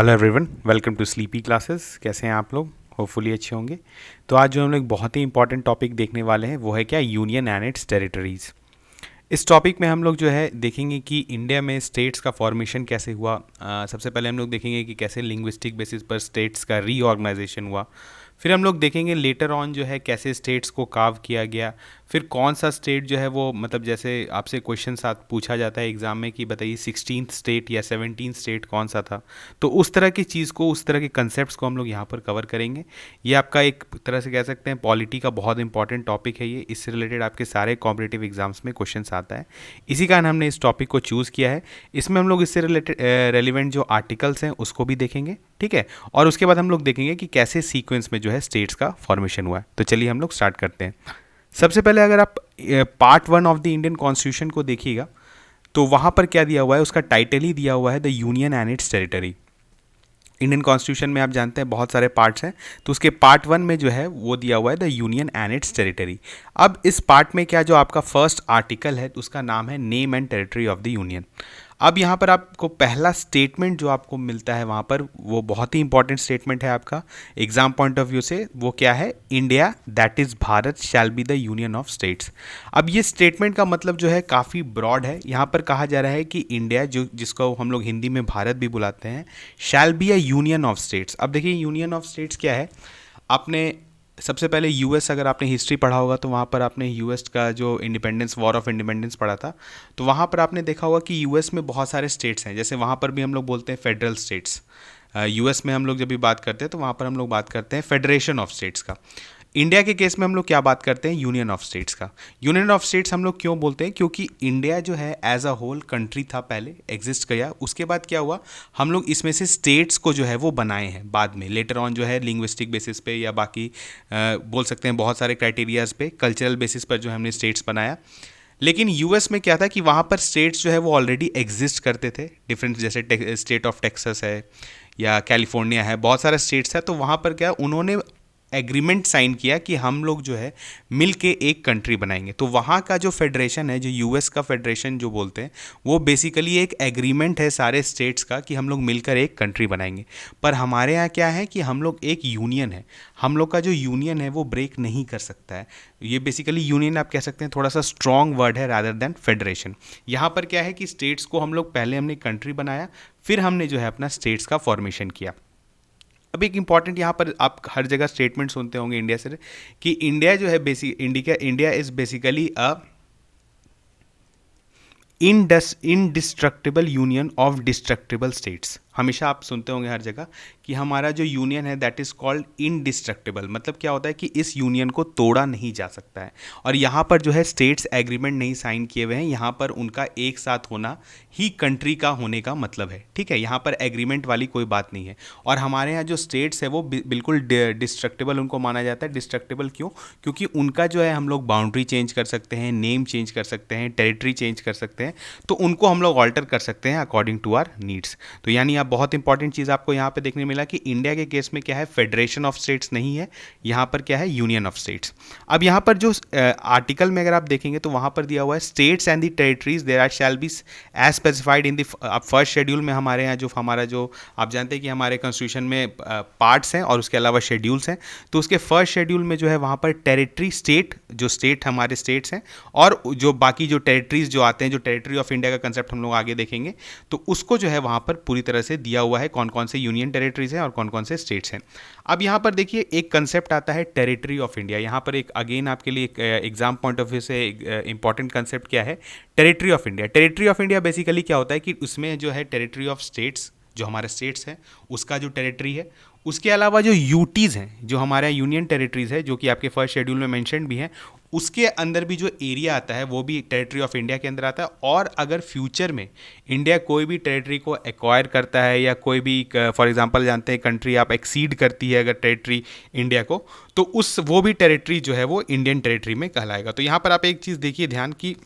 Hello everyone, welcome to sleepy classes. कैसे हैं आप लोग? होपफुली अच्छे होंगे। तो आज जो हम लोग बहुत ही इंपॉर्टेंट टॉपिक देखने वाले हैं वो है क्या, यूनियन एंड इट्स टेरिटरीज। इस टॉपिक में हम लोग जो है देखेंगे कि इंडिया में स्टेट्स का फॉर्मेशन कैसे हुआ। सबसे पहले हम लोग देखेंगे कि कैसे लिंग्विस्टिक बेसिस पर स्टेट्स का रीऑर्गेनाइजेशन हुआ। फिर हम लोग देखेंगे लेटर ऑन जो है कैसे स्टेट्स को कार्व किया गया। फिर कौन सा स्टेट जो है वो, मतलब जैसे आपसे क्वेश्चन साथ पूछा जाता है एग्जाम में कि बताइए 16th स्टेट या 17th स्टेट कौन सा था। तो उस तरह की चीज़ को, उस तरह के कंसेप्ट को हम लोग यहाँ पर कवर करेंगे। ये आपका एक तरह से कह सकते हैं पॉलिटी का बहुत इंपॉर्टेंट टॉपिक है ये। इससे रिलेटेड आपके सारे कॉम्पिटिटिव एग्जाम्स में क्वेश्चन आता है। इसी कारण हमने इस टॉपिक को चूज़ किया है। इसमें हम लोग इससे रिलेटेड रेलिवेंट जो आर्टिकल्स हैं उसको भी देखेंगे, ठीक है। और उसके बाद हम लोग देखेंगे कि कैसे सीक्वेंस में जो है स्टेट्स का फॉर्मेशन हुआ है। तो चलिए हम लोग स्टार्ट करते हैं। सबसे पहले अगर आप part 1 of the Indian constitution को देखिएगा तो वहाँ पर क्या दिया हुआ है, उसका टाइटल ही दिया हुआ है the union and it's territory. Indian constitution में आप जानते हैं बहुत सारे पार्ट्स हैं, तो उसके पार्ट 1 में जो है वो दिया हुआ है the union and it's territory. अब इस पार्ट में क्या, जो आपका फर्स्ट आर्टिकल है उसका नाम है name and territory of the union. अब यहाँ पर आपको पहला स्टेटमेंट जो आपको मिलता है वहाँ पर, वो बहुत ही इंपॉर्टेंट स्टेटमेंट है आपका एग्जाम पॉइंट ऑफ व्यू से। वो क्या है, India that is Bharat shall be the union of states. अब ये स्टेटमेंट का मतलब जो है काफ़ी ब्रॉड है। यहाँ पर कहा जा रहा है कि इंडिया, जो जिसको हम लोग हिंदी में भारत भी बुलाते हैं, shall be a union of states. अब देखिए यूनियन ऑफ स्टेट्स क्या है। आपने सबसे पहले यूएस, अगर आपने हिस्ट्री पढ़ा होगा तो वहाँ पर आपने यूएस का जो इंडिपेंडेंस, वॉर ऑफ इंडिपेंडेंस पढ़ा था। तो वहाँ पर आपने देखा होगा कि यूएस में बहुत सारे स्टेट्स हैं। जैसे वहाँ पर भी हम लोग बोलते हैं फेडरल स्टेट्स। यूएस में हम लोग जब भी बात करते हैं तो वहाँ पर हम लोग बात करते हैं फेडरेशन ऑफ स्टेट्स का। इंडिया के केस में हम लोग क्या बात करते हैं, यूनियन ऑफ स्टेट्स का। यूनियन ऑफ स्टेट्स हम लोग क्यों बोलते हैं, क्योंकि इंडिया जो है एज अ होल कंट्री था, पहले एग्जिस्ट किया। उसके बाद क्या हुआ, हम लोग इसमें से स्टेट्स को जो है वो बनाए हैं बाद में, लेटर ऑन जो है लिंग्विस्टिक बेसिस पे या बाकी बोल सकते हैं बहुत सारे क्राइटेरियाज पे, कल्चरल बेसिस पर जो है हमने स्टेट्स बनाया। लेकिन यूएस में क्या था कि वहाँ पर स्टेट्स जो है वो ऑलरेडी एग्जिस्ट करते थे डिफरेंट, जैसे स्टेट ऑफ टेक्सास है या कैलिफोर्निया है, बहुत सारे स्टेट्स है। तो वहाँ पर क्या उन्होंने एग्रीमेंट साइन किया कि हम लोग जो है मिल के एक कंट्री बनाएंगे। तो वहाँ का जो फेडरेशन है, जो यूएस का फेडरेशन जो बोलते हैं, वो बेसिकली एक एग्रीमेंट है सारे स्टेट्स का कि हम लोग मिलकर एक कंट्री बनाएंगे। पर हमारे यहाँ क्या है कि हम लोग एक यूनियन है, हम लोग का जो यूनियन है वो ब्रेक नहीं कर सकता है। ये बेसिकली यूनियन आप कह सकते हैं थोड़ा सा स्ट्रॉन्ग वर्ड है रादर देन फेडरेशन। यहाँ पर क्या है कि स्टेट्स को हम लोग पहले हमने कंट्री बनाया, फिर हमने जो है अपना स्टेट्स का फॉर्मेशन किया। अब एक इंपॉर्टेंट यहाँ पर आप हर जगह स्टेटमेंट सुनते होंगे इंडिया से कि इंडिया जो है India is basically a indestructible union of destructible states. हमेशा आप सुनते होंगे हर जगह कि हमारा जो यूनियन है दैट इज़ कॉल्ड इनडिस्ट्रक्टिबल। मतलब क्या होता है कि इस यूनियन को तोड़ा नहीं जा सकता है। और यहाँ पर जो है स्टेट्स एग्रीमेंट नहीं साइन किए हुए हैं, यहाँ पर उनका एक साथ होना ही कंट्री का होने का मतलब है, ठीक है। यहाँ पर एग्रीमेंट वाली कोई बात नहीं है। और हमारे यहाँ जो स्टेट्स है वो बिल्कुल डिस्ट्रक्टिबल उनको माना जाता है। डिस्ट्रक्टिबल क्यों? क्योंकि उनका जो है हम लोग बाउंड्री चेंज कर सकते हैं, नेम चेंज कर सकते हैं, टेरिटरी चेंज कर सकते हैं। तो उनको हम लोग ऑल्टर कर सकते हैं अकॉर्डिंग टू आर नीड्स। तो यानी आप बहुत इंपॉर्टेंट चीज़ आपको यहाँ पे देखने मिला कि इंडिया के केस में क्या है, फेडरेशन ऑफ स्टेट्स नहीं है, यहाँ पर क्या है, यूनियन ऑफ स्टेट्स। अब यहाँ पर जो आर्टिकल में अगर आप देखेंगे तो वहाँ पर दिया हुआ है states and the territories there are shall be as specified in the first schedule में। हमारे यहाँ जो हमारा जो आप जानते हैं कि हमारे कॉन्स्टिट्यूशन में पार्ट्स हैं और उसके अलावा शेड्यूल्स हैं। तो उसके फर्स्ट शेड्यूल में जो है वहाँ पर टेरिटरी स्टेट, जो स्टेट हमारे स्टेट्स हैं, और जो बाकी जो टेरिटरीज जो आते हैं, जो टेरिटरी ऑफ इंडिया का कंसेप्ट हम लोग आगे देखेंगे, तो उसको जो है वहाँ पर पूरी तरह से दिया हुआ है कौन कौन से यूनियन टेरिटरीज हैं और कौन कौन से स्टेट्स हैं। अब यहाँ पर देखिए एक कंसेप्ट आता है टेरिटरी ऑफ इंडिया। यहाँ पर एक अगेन आपके लिए एक एग्जाम पॉइंट ऑफ व्यू से इंपॉर्टेंट कंसेप्ट क्या है, territory of India. Territory of India basically क्या होता है कि उसमें जो है टेरिटरी ऑफ स्टेट्स, जो हमारे स्टेट्स हैं उसका जो टेरिटरी है, उसके अलावा जो यूटीज़ हैं, जो हमारे यूनियन टेरिटरीज है, जो कि आपके फर्स्ट शेड्यूल में मेंशन भी हैं, उसके अंदर भी जो एरिया आता है वो भी टेरिटरी ऑफ इंडिया के अंदर आता है। और अगर फ्यूचर में इंडिया कोई भी टेरिटरी को एक्वायर करता है या कोई भी, फॉर एग्जांपल जानते हैं कंट्री आप एक्सीड करती है अगर टेरिटरी इंडिया को, तो उस वो भी टेरिटरी जो है वो इंडियन टेरिटरी में कहलाएगा। तो यहाँ पर आप एक चीज़ देखिए ध्यान की,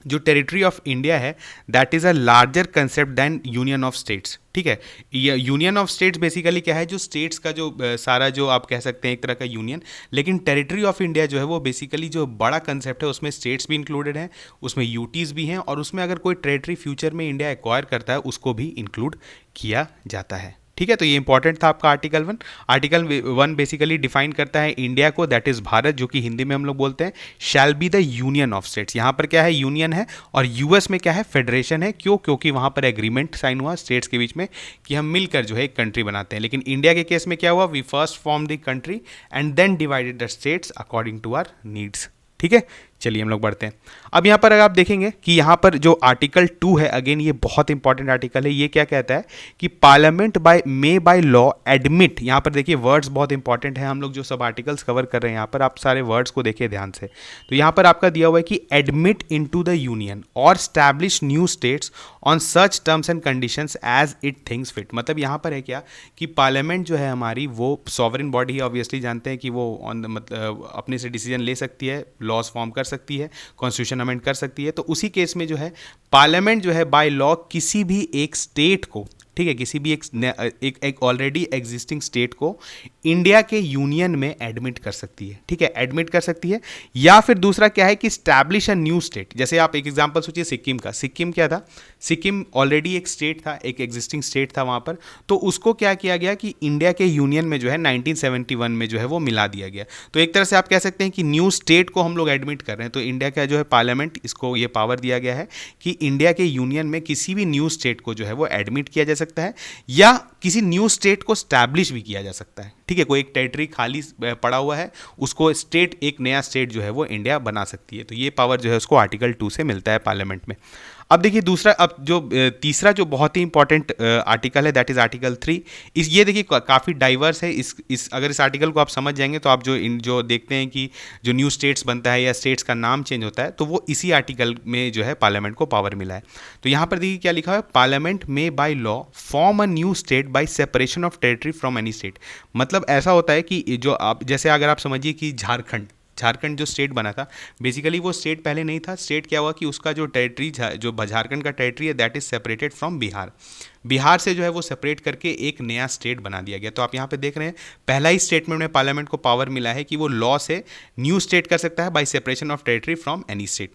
जो टेरिटरी ऑफ इंडिया है that is a larger concept than union of states. ठीक है, ये यूनियन ऑफ स्टेट्स बेसिकली क्या है, जो स्टेट्स का जो सारा जो आप कह सकते हैं एक तरह का यूनियन, लेकिन टेरिटरी ऑफ इंडिया जो है वो बेसिकली जो बड़ा कंसेप्ट है उसमें स्टेट्स भी इंक्लूडेड हैं, उसमें यूटीज़ भी हैं, और उसमें अगर कोई टेरिटरी फ्यूचर में इंडिया एक्वायर करता है उसको भी इंक्लूड किया जाता है। ठीक है, तो ये इंपॉर्टेंट था आपका आर्टिकल 1। आर्टिकल 1 बेसिकली डिफाइन करता है इंडिया को, दैट इज भारत, जो कि हिंदी में हम लोग बोलते हैं shall be the union of states. यहाँ पर क्या है, यूनियन है, और यूएस में क्या है, फेडरेशन है। क्यों? क्योंकि वहाँ पर एग्रीमेंट साइन हुआ स्टेट्स के बीच में कि हम मिलकर जो है एक कंट्री बनाते हैं। लेकिन इंडिया के केस में क्या हुआ, we first form the country and then divided the states according to our needs. ठीक है, चलिए हम लोग बढ़ते हैं। अब यहाँ पर अगर आप देखेंगे कि यहाँ पर जो आर्टिकल 2 है, अगेन ये बहुत इंपॉर्टेंट आर्टिकल है। ये क्या कहता है कि पार्लियामेंट बाय लॉ एडमिट, यहाँ पर देखिए वर्ड्स बहुत इंपॉर्टेंट है। हम लोग जो सब आर्टिकल्स कवर कर रहे हैं यहाँ पर, आप सारे वर्ड्स को देखिए ध्यान से। तो यहाँ पर आपका दिया हुआ है कि एडमिट इनटू द यूनियन और establish new states on such terms and conditions as it things fit. मतलब यहाँ पर है क्या कि पार्लियामेंट जो है हमारी वो सॉवरेन बॉडी है, ऑब्वियसली जानते हैं कि वो मतलब अपने से डिसीजन ले सकती है, लॉज फॉर्म कर सकती है, कॉन्स्टिट्यूशन अमेंड कर सकती है। तो उसी केस में जो है पार्लियामेंट जो है बाय लॉ किसी भी एक स्टेट को, ठीक है, किसी भी एक ऑलरेडी एग्जिस्टिंग स्टेट को इंडिया के यूनियन में एडमिट कर सकती है। ठीक है, एडमिट कर सकती है। या फिर दूसरा क्या है कि स्टैब्लिश अ न्यू स्टेट। जैसे आप एक एग्जांपल सोचिए सिक्किम का। सिक्किम क्या था, सिक्किम ऑलरेडी एक स्टेट था, एक एग्जिस्टिंग स्टेट था वहाँ पर। तो उसको क्या किया गया कि इंडिया के यूनियन में जो है 1971 में जो है वो मिला दिया गया। तो एक तरह से आप कह सकते हैं कि न्यू स्टेट को हम लोग एडमिट कर रहे हैं। तो इंडिया का जो है पार्लियामेंट, इसको ये पावर दिया गया है कि इंडिया के यूनियन में किसी भी न्यू स्टेट को जो है वो एडमिट किया जा सकता है, या किसी न्यू स्टेट को स्टैब्लिश भी किया जा सकता है। ठीक है, कोई एक टेरिटरी खाली पड़ा हुआ है, उसको स्टेट, एक नया स्टेट जो है वो इंडिया बना सकती है। तो ये पावर जो है उसको आर्टिकल 2 से मिलता है पार्लियामेंट में। अब देखिए दूसरा, अब जो तीसरा जो बहुत ही इंपॉर्टेंट आर्टिकल है दैट इज आर्टिकल 3। इस ये देखिए काफ़ी डाइवर्स है। इस अगर इस आर्टिकल को आप समझ जाएंगे तो आप जो देखते हैं कि जो न्यू स्टेट्स बनता है या स्टेट्स का नाम चेंज होता है, तो वो इसी आर्टिकल में जो है पार्लियामेंट को पावर मिला है। तो यहाँ पर देखिए क्या लिखा है, पार्लियामेंट में by law form a new state by separation of territory from any state. मतलब ऐसा होता है कि जो आप, जैसे अगर आप समझिए कि झारखंड जो स्टेट बना था, बेसिकली वो स्टेट पहले नहीं था। स्टेट क्या हुआ कि उसका जो टेरिटरी, जो झारखंड का टेरिटरी है that is separated from Bihar. Bihar से जो है वो सेपरेट करके एक नया स्टेट बना दिया गया। तो आप यहाँ पे देख रहे हैं पहला ही स्टेटमेंट में पार्लियामेंट को पावर मिला है कि वो लॉ से न्यू स्टेट कर सकता है bye separation of territory from any state.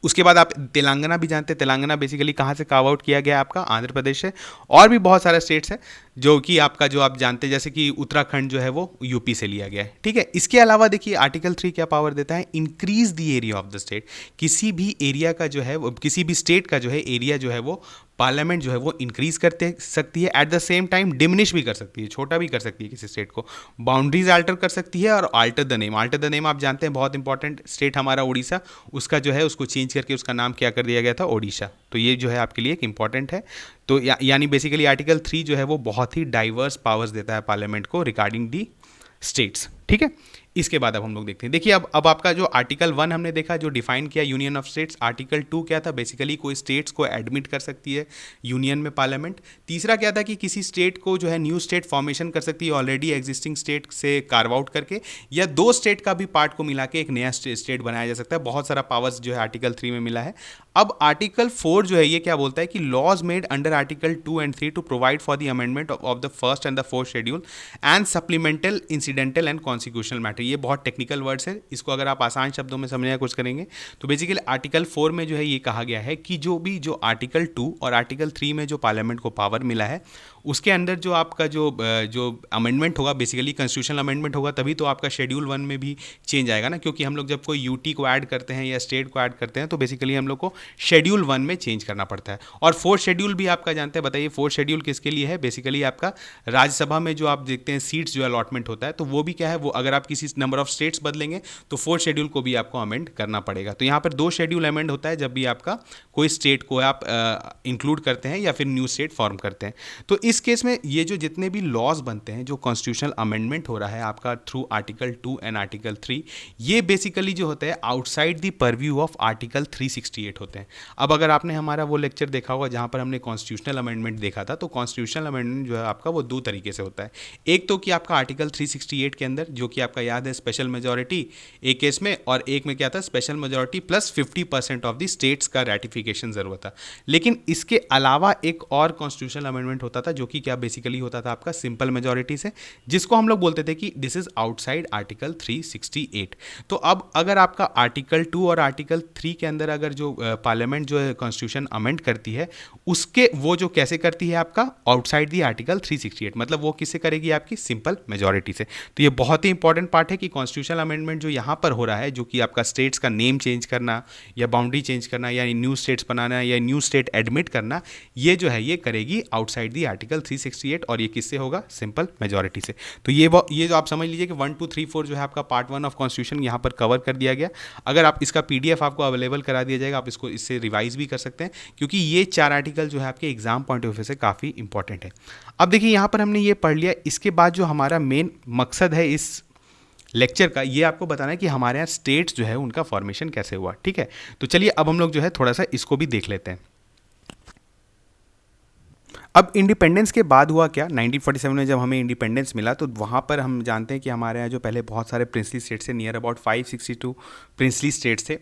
उसके बाद आप तेलंगाना भी जानते हैं। तेलंगाना बेसिकली कहाँ से कार्व आउट किया गया, आपका आंध्र प्रदेश से। और भी बहुत सारे स्टेट्स हैं जो कि आपका, जो आप जानते हैं, जैसे कि उत्तराखंड जो है वो यूपी से लिया गया है। ठीक है, इसके अलावा देखिए आर्टिकल 3 क्या पावर देता है, increase the area of the state. किसी भी एरिया का जो है, किसी भी स्टेट का जो है एरिया जो है वो पार्लियामेंट जो है वो इंक्रीज करते सकती है, at the same time diminish भी कर सकती है, छोटा भी कर सकती है किसी स्टेट को, बाउंड्रीज अल्टर कर सकती है, और alter the name. Alter the name आप जानते हैं, बहुत इंपॉर्टेंट स्टेट हमारा उड़ीसा, उसका जो है उसको चेंज करके उसका नाम क्या कर दिया गया था, ओडिशा। तो ये जो है आपके लिए एक इंपॉर्टेंट है। तो यानी बेसिकली आर्टिकल 3 जो है वो बहुत ही डाइवर्स पावर्स देता है पार्लियामेंट को रिगार्डिंग दी स्टेट्स। ठीक है, इसके बाद अब हम लोग देखते हैं। देखिए अब आपका जो आर्टिकल 1 हमने देखा, जो डिफाइन किया यूनियन ऑफ स्टेट्स। आर्टिकल 2 क्या था, बेसिकली कोई स्टेट्स को एडमिट कर सकती है यूनियन में पार्लियामेंट। तीसरा क्या था कि किसी स्टेट को जो है न्यू स्टेट फॉर्मेशन कर सकती है ऑलरेडी एग्जिस्टिंग स्टेट से कार्व आउट करके, या दो स्टेट का भी पार्ट को मिला के एक नया स्टेट बनाया जा सकता है। बहुत सारा पावर्स जो है आर्टिकल 3 में मिला है। अब आर्टिकल 4 जो है ये क्या बोलता है कि laws made under article 2 and 3 to provide for the amendment of the first and the fourth schedule and supplemental, incidental and constitutional matter. ये बहुत टेक्निकल वर्ड्स है, इसको अगर आप आसान शब्दों में समझने की कोशिश करेंगे तो बेसिकली आर्टिकल 4 में जो है ये कहा गया है कि जो आर्टिकल 2 और आर्टिकल 3 में जो पार्लियामेंट को पावर मिला है, उसके अंदर जो आपका जो अमेंडमेंट होगा, बेसिकली कॉन्स्टिट्यूशनल अमेंडमेंट होगा, तभी तो आपका शेड्यूल 1 में भी चेंज आएगा ना। क्योंकि हम लोग जब कोई यूटी को ऐड करते हैं या स्टेट को ऐड करते हैं तो बेसिकली हम लोग को शेड्यूल 1 में चेंज करना पड़ता है। और फोर्थ शेड्यूल भी आपका जानते हैं, बताइए फोर्थ शेड्यूल किसके लिए है। बेसिकली आपका राज्यसभा में जो आप देखते हैं सीट्स जो अलॉटमेंट होता है, तो वो भी क्या है, वो अगर आप किसी नंबर ऑफ स्टेट्स बदलेंगे तो फोर्थ शेड्यूल को भी आपको अमेंड करना पड़ेगा। तो यहाँ पर 2 शेड्यूल अमेंड होता है जब भी आपका कोई स्टेट को आप इंक्लूड करते हैं या फिर न्यू स्टेट फॉर्म करते हैं। तो इस केस में ये जो जितने भी लॉज बनते हैं, जो कॉन्स्टिट्यूशनल अमेंडमेंट हो रहा है आपका थ्रू आर्टिकल 2 एंड आर्टिकल 3, ये बेसिकली जो होता है outside the purview of article 368 होते हैं। अब अगर आपने हमारा वो लेक्चर देखा होगा जहाँ पर हमने कॉन्स्टिट्यूशनल अमेंडमेंट देखा था, तो कॉन्स्टिट्यूशनल अमेंडमेंट जो है आपका वो 2 तरीके से होता है। एक तो कि आपका आर्टिकल 368 के अंदर, जो कि आपका याद याद है स्पेशल मेजॉरिटी एक केस में, और एक में क्या था special majority plus 50% of the states का रेटिफिकेशन ज़रूरत था। लेकिन इसके अलावा एक और कॉन्स्टिट्यूशनल अमेंडमेंट होता था जो कि क्या बेसिकली होता था आपका सिंपल मेजॉरिटी से, जिसको हम लोग बोलते थे कि दिस इज आउटसाइड आर्टिकल 368। तो अब अगर आपका आर्टिकल 2 और आर्टिकल 3 के अंदर अगर जो पार्लियामेंट जो है कॉन्स्टिट्यूशन अमेंड करती है, उसके वो जो कैसे करती है आपका आउटसाइड दी आर्टिकल 368, मतलब वो किससे करेगी आपकी सिंपल मेजॉरिटी से। तो ये बहुत ही इंपॉर्टेंट पार्ट है कि कॉन्स्टिट्यूशनल अमेंडमेंट जो यहाँ पर हो रहा है, जो कि आपका स्टेट्स का नेम चेंज करना या बाउंड्री चेंज करना या न्यू स्टेट्स बनाना या न्यू स्टेट एडमिट करना, ये जो है ये करेगी आउटसाइड दी आर्टिकल 368, और ये किससे होगा सिंपल मेजॉरिटी से। तो ये जो आप समझ लीजिए कि 1 2 3 4 जो है आपका पार्ट 1 ऑफ कॉन्स्टिट्यूशन यहाँ पर कवर कर दिया गया। अगर आप इसका PDF आपको अवेलेबल करा दिया जाएगा, आप इसको इससे रिवाइज भी कर सकते हैं, क्योंकि ये 4 आर्टिकल जो है आपके एग्जाम पॉइंट ऑफ व्यू से काफ़ी इंपॉर्टेंट है। अब देखिए यहाँ पर हमने ये पढ़ लिया, इसके बाद जो हमारा मेन मकसद है इस लेक्चर का, ये आपको बताना है कि हमारे यहाँ स्टेट्स जो है उनका फॉर्मेशन कैसे हुआ। ठीक है, तो चलिए अब हम लोग जो है थोड़ा सा इसको भी देख लेते हैं। अब इंडिपेंडेंस के बाद हुआ क्या, 1947 में जब हमें इंडिपेंडेंस मिला तो वहाँ पर हम जानते हैं कि हमारे यहाँ जो पहले बहुत सारे प्रिंसली स्टेट्स थे, नियर अबाउट 562 प्रिंसली स्टेट्स थे।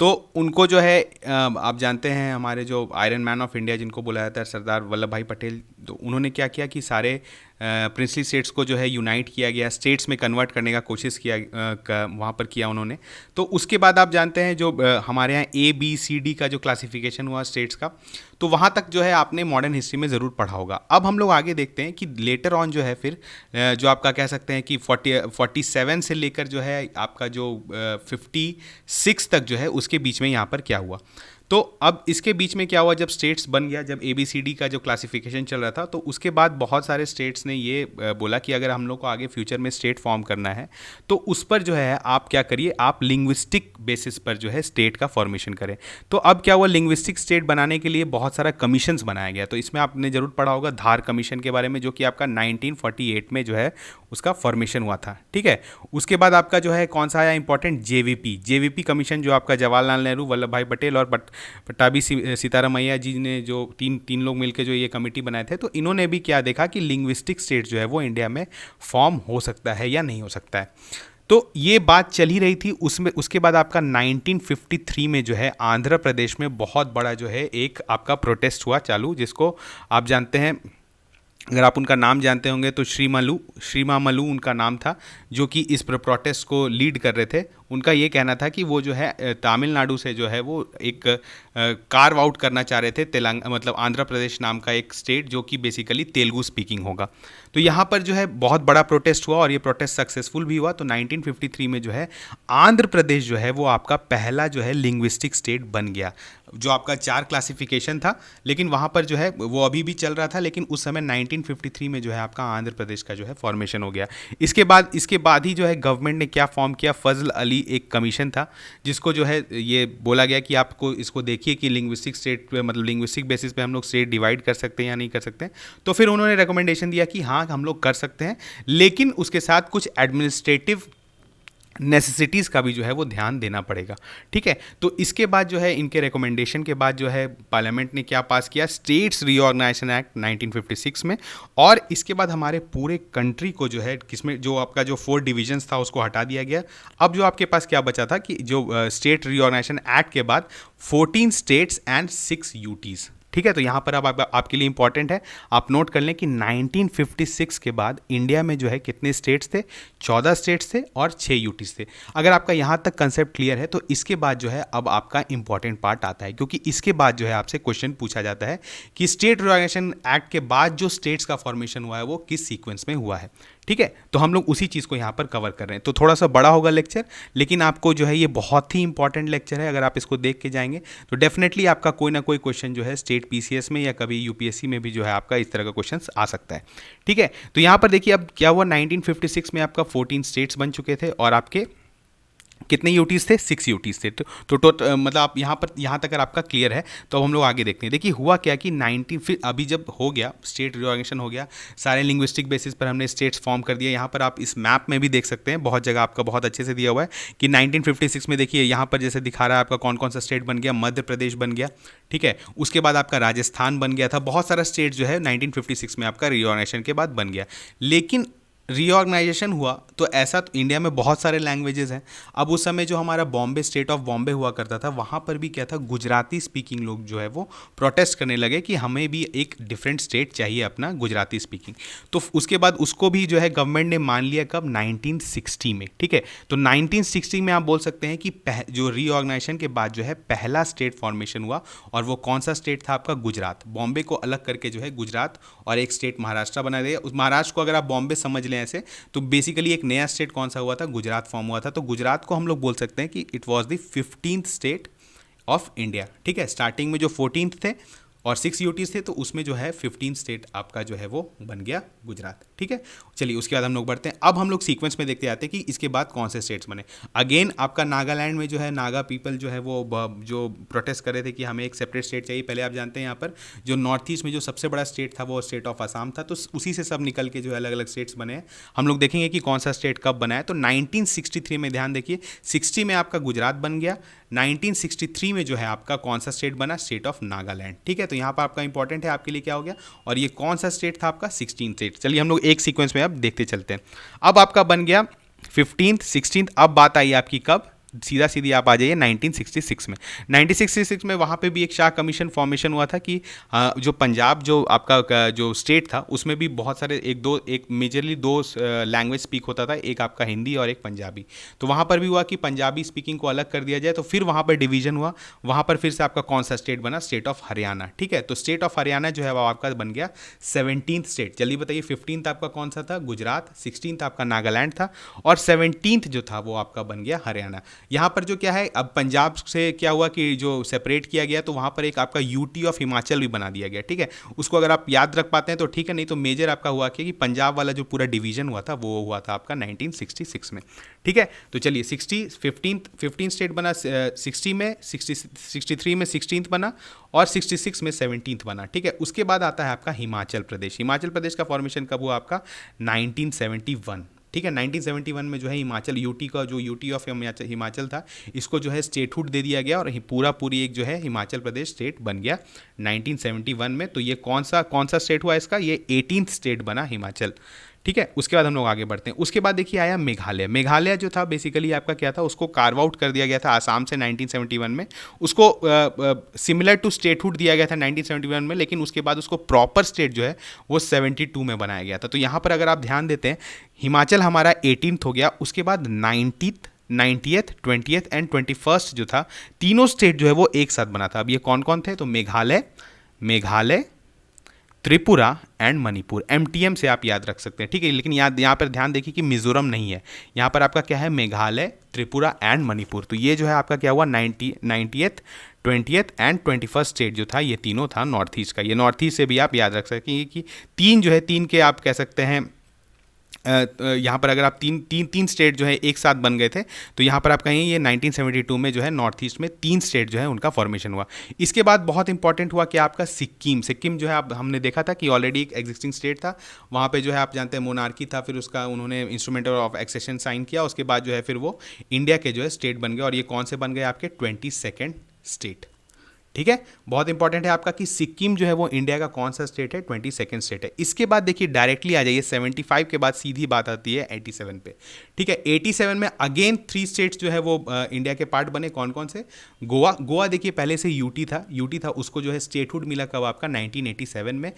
तो उनको जो है आप जानते हैं हमारे जो आयरन मैन ऑफ इंडिया जिनको बुलाया जाता है सरदार वल्लभ भाई पटेल, तो उन्होंने क्या किया कि सारे प्रिंसली स्टेट्स को जो है यूनाइट किया गया, स्टेट्स में कन्वर्ट करने का कोशिश किया वहाँ पर किया उन्होंने। तो उसके बाद आप जानते हैं जो हमारे यहाँ ABCD का जो क्लासिफिकेशन हुआ स्टेट्स का, तो वहाँ तक जो है आपने मॉडर्न हिस्ट्री में ज़रूर पढ़ा होगा। अब हम लोग आगे देखते हैं कि लेटर ऑन जो है फिर जो आपका कह सकते हैं कि 47 से लेकर जो है आपका जो 56 तक जो है उसके बीच में यहाँ पर क्या हुआ। तो अब इसके बीच में क्या हुआ, जब स्टेट्स बन गया, जब ABCD का जो क्लासिफिकेशन चल रहा था, तो उसके बाद बहुत सारे स्टेट्स ने ये बोला कि अगर हम लोग को आगे फ्यूचर में स्टेट फॉर्म करना है तो उस पर जो है आप क्या करिए, आप लिंग्विस्टिक बेसिस पर जो है स्टेट का फॉर्मेशन करें। तो अब क्या हुआ, लिंग्विस्टिक स्टेट बनाने के लिए बहुत सारा कमीशंस बनाया गया। तो इसमें आपने जरूर पढ़ा होगा धार कमीशन के बारे में, जो कि आपका 1948 में जो है उसका फॉर्मेशन हुआ था। ठीक है, उसके बाद आपका जो है कौन सा आया इंपॉर्टेंट, JVP कमीशन, जो आपका जवाहरलाल नेहरू, वल्लभ भाई पटेल और पट्टाभी सीतारामैया जी ने जो तीन लोग मिलकर जो ये कमेटी बनाए थे, तो इन्होंने भी क्या देखा कि लिंग्विस्टिक स्टेट जो है वो इंडिया में फॉर्म हो सकता है या नहीं हो सकता है। तो ये बात चल ही रही थी उसमें। उसके बाद आपका 1953 में जो है आंध्र प्रदेश में बहुत बड़ा जो है एक आपका प्रोटेस्ट हुआ चालू, जिसको आप जानते हैं, अगर आप उनका नाम जानते होंगे तो श्रीमामलू उनका नाम था, जो कि इस प्रोटेस्ट को लीड कर रहे थे। उनका ये कहना था कि वो जो है तमिलनाडु से जो है वो एक कार्व आउट करना चाह रहे थे मतलब आंध्र प्रदेश नाम का एक स्टेट, जो कि बेसिकली तेलुगु स्पीकिंग होगा। तो यहाँ पर जो है बहुत बड़ा प्रोटेस्ट हुआ और ये प्रोटेस्ट सक्सेसफुल भी हुआ। तो 1953 में जो है आंध्र प्रदेश जो है वो आपका पहला जो है लिंग्विस्टिक स्टेट बन गया। जो आपका 4 क्लासिफिकेशन था, लेकिन वहाँ पर जो है वो अभी भी चल रहा था, लेकिन उस समय 1953 में जो है आपका आंध्र प्रदेश का जो है फॉर्मेशन हो गया। इसके बाद ही जो है गवर्नमेंट ने क्या फॉर्म किया, फजल अली एक कमीशन था, जिसको जो है ये बोला गया कि आपको इसको देखिए कि लिंग्विस्टिक स्टेट मतलब लिंग्विस्टिक बेसिस पे हम लोग स्टेट डिवाइड कर सकते हैं या नहीं कर सकते हैं। तो फिर उन्होंने रिकमेंडेशन दिया कि हाँ हम लोग कर सकते हैं, लेकिन उसके साथ कुछ एडमिनिस्ट्रेटिव नेसेसिटीज़ का भी जो है वो ध्यान देना पड़ेगा। ठीक है, तो इसके बाद जो है इनके रिकमेंडेशन के बाद जो है पार्लियामेंट ने क्या पास किया, स्टेट्स रीऑर्गेनाइजेशन एक्ट 1956 में। और इसके बाद हमारे पूरे कंट्री को जो है किसमें जो आपका जो 4 डिविजन्स था उसको हटा दिया गया। अब जो आपके पास क्या बचा था कि जो स्टेट रीऑर्गेनाइजेशन एक्ट के बाद 14 स्टेट्स एंड 6 यूटीज़। ठीक है, तो यहाँ पर अब आपके लिए इंपॉर्टेंट है, आप नोट कर लें कि 1956 के बाद इंडिया में जो है कितने स्टेट्स थे, 14 स्टेट्स थे और 6 यूटीज थे। अगर आपका यहाँ तक कंसेप्ट क्लियर है तो इसके बाद जो है अब आपका इंपॉर्टेंट पार्ट आता है, क्योंकि इसके बाद जो है आपसे क्वेश्चन पूछा जाता है कि स्टेट रिऑर्गेनाइजेशन एक्ट के बाद जो स्टेट्स का फॉर्मेशन हुआ है वो किस सीक्वेंस में हुआ है। ठीक है, तो हम लोग उसी चीज़ को यहाँ पर कवर कर रहे हैं। तो थोड़ा सा बड़ा होगा लेक्चर, लेकिन आपको जो है ये बहुत ही इंपॉर्टेंट लेक्चर है। अगर आप इसको देख के जाएंगे तो डेफिनेटली आपका कोई ना कोई क्वेश्चन जो है स्टेट PCS में या कभी UPSC में भी जो है आपका इस तरह का क्वेश्चन आ सकता है। ठीक है, तो यहाँ पर देखिए अब क्या हुआ, 1956 में आपका 14 स्टेट्स बन चुके थे और आपके कितने यूटीज़ थे, 6 यूटीज़ थे। तो मतलब आप यहाँ तक अगर आपका क्लियर है तो अब हम लोग आगे देखते हैं। देखिए हुआ क्या कि फिर अभी जब हो गया स्टेट रिऑर्गेनाइजेशन हो गया, सारे लिंग्विस्टिक बेसिस पर हमने स्टेट्स फॉर्म कर दिया। यहाँ पर आप इस मैप में भी देख सकते हैं, बहुत जगह आपका बहुत अच्छे से दिया हुआ है कि 1956 में देखिए यहाँ पर जैसे दिखा रहा है आपका कौन कौन सा स्टेट बन गया, मध्य प्रदेश बन गया। ठीक है, उसके बाद आपका राजस्थान बन गया था। बहुत सारा स्टेट जो है 1956 में आपका रिऑर्गेनाइजेशन के बाद बन गया। लेकिन रीऑर्गेनाइजेशन हुआ तो ऐसा तो इंडिया में बहुत सारे लैंग्वेजेस हैं। अब उस समय जो हमारा बॉम्बे, स्टेट ऑफ बॉम्बे हुआ करता था, वहाँ पर भी क्या था, गुजराती स्पीकिंग लोग जो है वो प्रोटेस्ट करने लगे कि हमें भी एक डिफरेंट स्टेट चाहिए अपना गुजराती स्पीकिंग। तो उसके बाद उसको भी जो है गवर्नमेंट ने मान लिया, कब, 1960 में। ठीक है, तो 1960 में आप बोल सकते हैं कि जो रीऑर्गेनाइजेशन के बाद जो है पहला स्टेट फॉर्मेशन हुआ, और वो कौन सा स्टेट था आपका, गुजरात। बॉम्बे को अलग करके जो है गुजरात और एक स्टेट महाराष्ट्र बना दिया। उस महाराष्ट्र को अगर आप बॉम्बे समझ लें ऐसे, तो बेसिकली एक नया स्टेट कौन सा हुआ था, गुजरात फॉर्म हुआ था। तो गुजरात को हम लोग बोल सकते हैं कि it was the 15th state of India. ठीक है, स्टार्टिंग में जो 14th थे और 6 यूटीज थे, तो उसमें जो है 15 स्टेट आपका जो है वो बन गया गुजरात। ठीक है, चलिए उसके बाद हम लोग बढ़ते हैं। अब हम लोग सीक्वेंस में देखते आते हैं कि इसके बाद कौन से स्टेट्स बने। अगेन आपका नागालैंड में जो है नागा पीपल जो है वो जो प्रोटेस्ट कर रहे थे कि हमें एक सेपरेट स्टेट चाहिए। पहले आप जानते हैं यहाँ पर जो नॉर्थ ईस्ट में जो सबसे बड़ा स्टेट था वो स्टेट ऑफ असम था, तो उसी से सब निकल के जो है अलग अलग स्टेट्स बने हैं। हम लोग देखेंगे कि कौन सा स्टेट कब बना है। तो 1963 में ध्यान देखिए, 60 में आपका गुजरात बन गया, 1963 में जो है आपका कौन सा स्टेट बना, स्टेट ऑफ नागालैंड। ठीक है, तो यहाँ पर आपका इंपॉर्टेंट है आपके लिए क्या हो गया, और ये कौन सा स्टेट था आपका, 16 स्टेट। चलिए हम लोग एक सीक्वेंस में अब देखते चलते हैं। अब आपका बन गया 15th 16th। अब बात आई आपकी कब, सीधा सीधी आप आ जाइए 1966 में। 1966 में वहाँ पे भी एक शाह कमीशन फॉर्मेशन हुआ था कि जो पंजाब जो आपका जो स्टेट था उसमें भी बहुत सारे एक मेजरली दो लैंग्वेज स्पीक होता था, एक आपका हिंदी और एक पंजाबी। तो वहाँ पर भी हुआ कि पंजाबी स्पीकिंग को अलग कर दिया जाए, तो फिर वहाँ पर डिवीजन हुआ। वहाँ पर फिर से आपका कौन सा स्टेट बना, स्टेट ऑफ हरियाणा। ठीक है, तो स्टेट ऑफ हरियाणा जो है वो आपका बन गया 17th स्टेट। जल्दी बताइए, 15th आपका कौन सा था, गुजरात, 16th आपका नागालैंड था, और 17th जो था वो आपका बन गया हरियाणा। यहाँ पर जो क्या है, अब पंजाब से क्या हुआ कि जो सेपरेट किया गया, तो वहाँ पर एक आपका यूटी ऑफ हिमाचल भी बना दिया गया। ठीक है, उसको अगर आप याद रख पाते हैं तो ठीक है, नहीं तो मेजर आपका हुआ कि पंजाब वाला जो पूरा डिवीजन हुआ था वो हुआ था आपका 1966 में। ठीक है, तो चलिए 15 स्टेट बना, 60 में 63 में 16th बना, और 66 में 17th बना। ठीक है, उसके बाद आता है आपका हिमाचल प्रदेश। हिमाचल प्रदेश का फॉर्मेशन कब हुआ आपका, 1971। ठीक है, 1971 में जो है हिमाचल, यूटी का जो यूटी ऑफ हिमाचल था, इसको जो है स्टेटहुड दे दिया गया, और पूरी एक जो है हिमाचल प्रदेश स्टेट बन गया 1971 में। तो ये कौन सा स्टेट हुआ इसका, ये 18th स्टेट बना हिमाचल। ठीक है, उसके बाद हम लोग आगे बढ़ते हैं। उसके बाद देखिए आया मेघालय। मेघालय जो था बेसिकली आपका क्या था, उसको कार्व आउट कर दिया गया था आसाम से 1971 में। उसको सिमिलर टू स्टेटहुड दिया गया था 1971 में, लेकिन उसके बाद उसको प्रॉपर स्टेट जो है वो 72 में बनाया गया था। तो यहाँ पर अगर आप ध्यान देते हैं, हिमाचल हमारा 18th हो गया, उसके बाद 90th 20th एंड 21st जो था, तीनों स्टेट जो है वो एक साथ बना था। अब ये कौन कौन थे, तो मेघालय, त्रिपुरा एंड मणिपुर। MTM से आप याद रख सकते हैं। ठीक है, लेकिन यहाँ पर ध्यान देखिए कि मिजोरम नहीं है, यहाँ पर आपका क्या है, मेघालय, त्रिपुरा एंड मणिपुर। तो ये जो है आपका क्या हुआ, 90th 20th and 21st state जो था, ये तीनों था नॉर्थ ईस्ट का। ये नॉर्थ ईस्ट से भी आप याद रख सकते हैं कि तीन के आप कह सकते हैं, यहाँ पर अगर आप तीन स्टेट जो है एक साथ बन गए थे, तो यहाँ पर आप कहेंगे ये 1972 में जो है नॉर्थ ईस्ट में 3 स्टेट जो है उनका फॉर्मेशन हुआ। इसके बाद बहुत इंपॉर्टेंट हुआ कि आपका सिक्किम जो है, आप हमने देखा था कि ऑलरेडी एक एग्जिस्टिंग स्टेट था, वहाँ पे जो है आप जानते हैं मोनार्की था, फिर उसका उन्होंने इंस्ट्रूमेंट ऑफ एक्सेशन साइन किया, उसके बाद जो है फिर वो इंडिया के जो है स्टेट बन गए, और ये कौन से बन गए आपके 22nd स्टेट। ठीक है, बहुत इंपॉर्टेंट है आपका कि सिक्किम जो है वो इंडिया का कौन सा स्टेट है, 22nd स्टेट है। इसके बाद देखिए डायरेक्टली आ जाइए 75 के बाद सीधी बात आती है 87 पे। ठीक है, 87 में अगेन 3 स्टेट्स जो है वो इंडिया के पार्ट बने। कौन कौन से, गोवा देखिए पहले से यूटी था, उसको जो है स्टेटहुड मिला कब आपका 1987 में।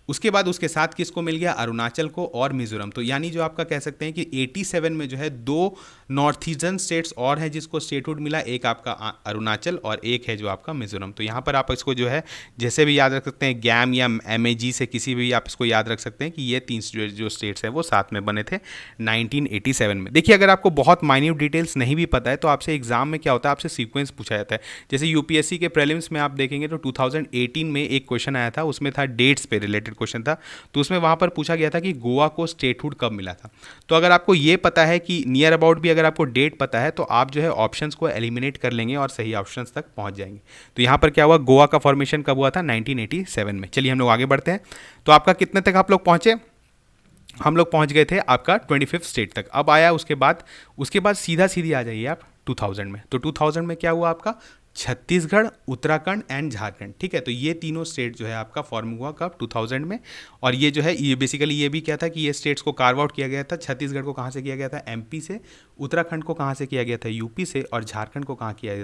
उसके बाद उसके साथ किसको मिल गया, अरुणाचल को और मिजोरम। तो यानी जो आपका कह सकते हैं कि 87 में जो है 2 नॉर्थ ईस्टर्न स्टेट्स और हैं जिसको स्टेटहुड मिला, एक आपका अरुणाचल और एक है जो आपका मिजोरम। तो यहाँ पर आप इसको जो है जैसे भी याद रख सकते हैं, गैम या MAG से किसी भी आप इसको याद रख सकते हैं कि ये 3 जो स्टेट्स हैं वो साथ में बने थे 1987 में। देखिए अगर आपको बहुत माइन्यूट डिटेल्स नहीं भी पता है तो आपसे एग्जाम में क्या होता है, आपसे सीक्वेंस पूछा जाता है। जैसे UPSC के प्रीलिम्स में आप देखेंगे तो 2018 में एक क्वेश्चन आया था, उसमें था डेट्स पे रिलेटेड क्वेश्चन था, तो उसमें वहां पर पूछा गया था कि गोवा को स्टेटहुड कब मिला था। तो अगर आपको ये पता है कि नियर अबाउट भी अगर आपको डेट पता है तो आप जो है ऑप्शंस को एलिमिनेट कर लेंगे और सही ऑप्शंस तक पहुंच जाएंगे। तो यहां पर क्या हुआ, गोवा का फॉर्मेशन कब हुआ था, 1987 में। चलिए हम लोग आगे बढ़ते हैं। तो आपका कितने तक आप लोग पहुंचे, हम लोग पहुंच गए थे आपका 25th स्टेट तक। अब आया उसके बाद सीधा सीधी आ जाइए आप 2000 में। तो 2000 में क्या हुआ आपका, छत्तीसगढ़, उत्तराखंड एंड झारखंड। ठीक है, तो ये तीनों स्टेट जो है आपका फॉर्म हुआ कब 2000 में। और ये जो है ये बेसिकली ये भी क्या था कि ये स्टेट्स को कार्व आउट किया गया था। छत्तीसगढ़ को कहाँ से किया गया था? एमपी से। उत्तराखंड को कहाँ से किया गया था? यूपी से। और झारखंड को कहाँ किया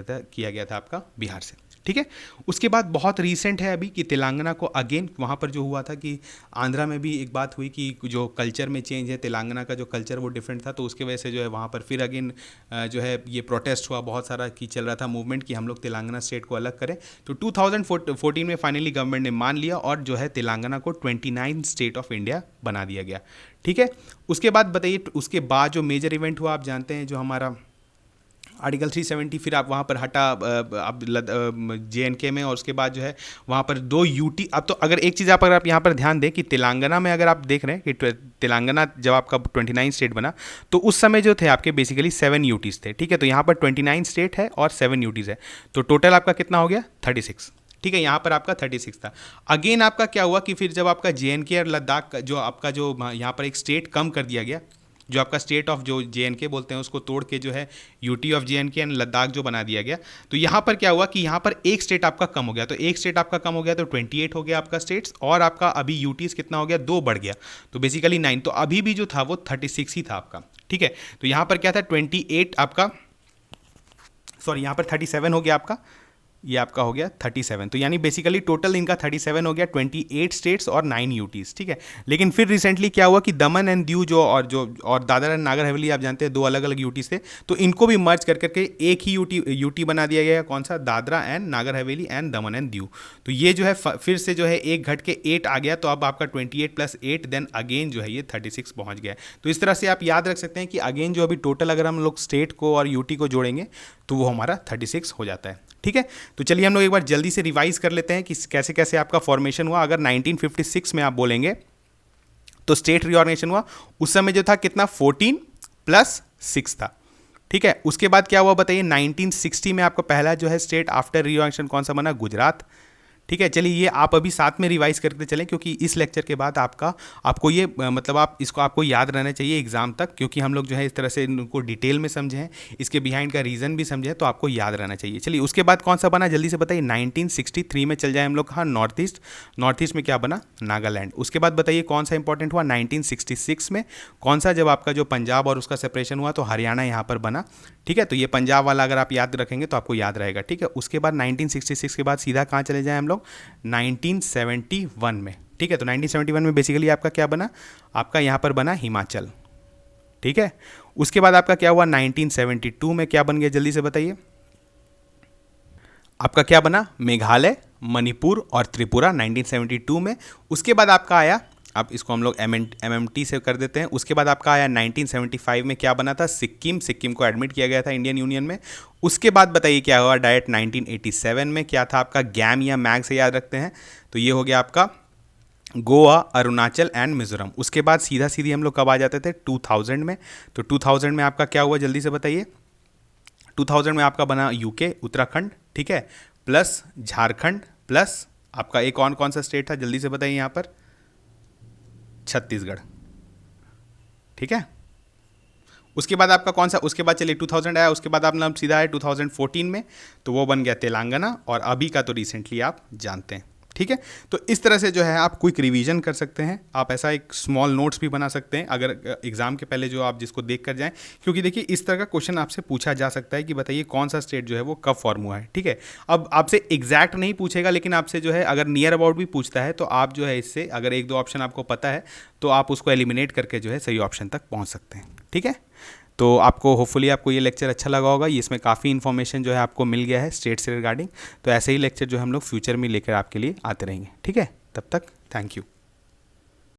गया था आपका? बिहार से। ठीक है, उसके बाद बहुत रीसेंट है अभी कि तेलंगाना को अगेन वहाँ पर जो हुआ था कि आंध्रा में भी एक बात हुई कि जो कल्चर में चेंज है, तेलंगाना का जो कल्चर वो डिफरेंट था, तो उसके वजह से जो है वहाँ पर फिर अगेन जो है ये प्रोटेस्ट हुआ बहुत सारा कि चल रहा था मूवमेंट कि हम लोग तेलंगाना स्टेट को अलग करें। तो 2014 में फाइनली गवर्नमेंट ने मान लिया और जो है तेलंगाना को 29 स्टेट ऑफ इंडिया बना दिया गया। ठीक है, उसके बाद बताइए, उसके बाद जो मेजर इवेंट हुआ आप जानते हैं, जो हमारा आर्टिकल 370 फिर आप वहाँ पर हटा अब JNK में, और उसके बाद जो है वहाँ पर 2 UT। अब तो अगर एक चीज़ अगर आप यहाँ पर ध्यान दें कि तेलंगाना में अगर आप देख रहे हैं कि तेलंगाना जब आपका 29 स्टेट बना तो उस समय जो थे आपके बेसिकली 7 UTs थे। ठीक है, तो यहाँ पर 29 स्टेट है और 7 UTs है, तो टोटल आपका कितना हो गया? 36। ठीक है, यहाँ पर आपका 36 था। अगेन आपका क्या हुआ कि फिर जब आपका JNK और लद्दाख जो आपका जो यहाँ पर एक स्टेट कम कर दिया गया, जो आपका स्टेट ऑफ जो JNK बोलते हैं उसको तोड़ के जो है UT of JNK and Ladakh जो बना दिया गया, तो यहाँ पर क्या हुआ कि यहाँ पर एक स्टेट आपका कम हो गया। तो एक स्टेट आपका कम हो गया तो 28 हो गया आपका स्टेट्स, और आपका अभी UTs कितना हो गया? 2 बढ़ गया, तो बेसिकली 9। तो अभी भी जो था वो 36 ही था आपका। ठीक है, तो यहाँ पर क्या था? 28 आपका, सॉरी यहाँ पर 37 हो गया आपका, ये आपका हो गया 37। तो यानी बेसिकली टोटल इनका 37 हो गया, 28 स्टेट्स और 9 UTs। ठीक है, लेकिन फिर रिसेंटली क्या हुआ कि दमन एंड दीव और दादरा एंड नागर हवेली, आप जानते हैं 2 अलग अलग UTs थे, तो इनको भी मर्ज कर करके एक ही UT बना दिया गया। कौन सा? Dadra and Nagar Haveli and Daman and Diu. तो ये जो है फिर से जो है एक घट के 8 आ गया, तो अब आपका 28 + 8 देन अगेन जो है ये 36 पहुंच गया। तो इस तरह से आप याद रख सकते हैं कि अगेन जो अभी टोटल अगर हम लोग स्टेट को और UT को जोड़ेंगे तो वो हमारा 36 हो जाता है। ठीक है, तो चलिए हम लोग एक बार जल्दी से रिवाइज कर लेते हैं कि कैसे कैसे आपका फॉर्मेशन हुआ। अगर 1956 में आप बोलेंगे तो स्टेट रीऑर्गेनाइजेशन हुआ, उस समय जो था कितना? 14 + 6 था। ठीक है, उसके बाद क्या हुआ बताइए? 1960 में आपका पहला जो है स्टेट आफ्टर रीऑर्गेनाइजेशन कौन सा बना? गुजरात। ठीक है, चलिए ये आप अभी साथ में रिवाइज करते चलें, क्योंकि इस लेक्चर के बाद आपको ये मतलब आपको याद रहना चाहिए एग्जाम तक, क्योंकि हम लोग जो है इस तरह से इनको डिटेल में समझे हैं, इसके बिहाइंड का रीज़न भी समझे हैं, तो आपको याद रहना चाहिए। चलिए उसके बाद कौन सा बना जल्दी से बताइए? 1963 में चल जाए हम लोग। हाँ, नॉर्थ ईस्ट में क्या बना? नागालैंड। उसके बाद बताइए कौन सा इंपॉर्टेंट हुआ? 1966 में कौन सा? जब आपका जो पंजाब और उसका सेपरेशन हुआ तो हरियाणा यहाँ पर बना। ठीक है, तो ये पंजाब वाला अगर आप याद रखेंगे तो आपको याद रहेगा। ठीक है, उसके बाद 1966 के बाद सीधा कहाँ चले जाएं हम लोग? 1971 में। ठीक है, तो 1971 में बेसिकली आपका क्या बना? आपका यहाँ पर बना हिमाचल। ठीक है, उसके बाद आपका क्या हुआ? 1972 में क्या बन गया जल्दी से बताइए? आपका क्या बना? मेघालय, मणिपुर और त्रिपुरा 1972 में। उसके बाद आपका आया, अब इसको हम लोग MMT से कर देते हैं। उसके बाद आपका आया 1975 में क्या बना था? सिक्किम को एडमिट किया गया था इंडियन यूनियन में। उसके बाद बताइए क्या हुआ? डायरेक्ट 1987 में क्या था आपका? गैम या मैग से याद रखते हैं, तो ये हो गया आपका गोवा, अरुणाचल एंड मिजोरम। उसके बाद सीधी हम लोग कब आ जाते थे? 2000 में। तो 2000 में आपका क्या हुआ जल्दी से बताइए? 2000 में आपका बना UK, उत्तराखंड, ठीक है, प्लस झारखंड, प्लस आपका एक और कौन सा स्टेट था जल्दी से बताइए यहाँ पर? छत्तीसगढ़। ठीक है, उसके बाद आपका कौन सा? उसके बाद चलिए 2000 आया, उसके बाद आप सीधा आए 2014 में, तो वो बन गया तेलंगाना, और अभी का तो रिसेंटली आप जानते हैं। ठीक है, तो इस तरह से जो है आप क्विक रिवीजन कर सकते हैं। आप ऐसा एक स्मॉल नोट्स भी बना सकते हैं अगर एग्जाम के पहले जो आप जिसको देख कर जाएं, क्योंकि देखिए इस तरह का क्वेश्चन आपसे पूछा जा सकता है कि बताइए कौन सा स्टेट जो है वो कब फॉर्म हुआ है। ठीक है, अब आपसे एग्जैक्ट नहीं पूछेगा, लेकिन आपसे जो है अगर नियर अबाउट भी पूछता है तो आप जो है इससे अगर 1-2 ऑप्शन आपको पता है तो आप उसको एलिमिनेट करके जो है सही ऑप्शन तक पहुँच सकते हैं। ठीक है, तो आपको होपफुली आपको ये लेक्चर अच्छा लगा होगा। इसमें काफ़ी इन्फॉर्मेशन जो है आपको मिल गया है स्टेट से रिगार्डिंग। तो ऐसे ही लेक्चर जो हम लोग फ्यूचर में लेकर आपके लिए आते रहेंगे। ठीक है, तब तक थैंक यू।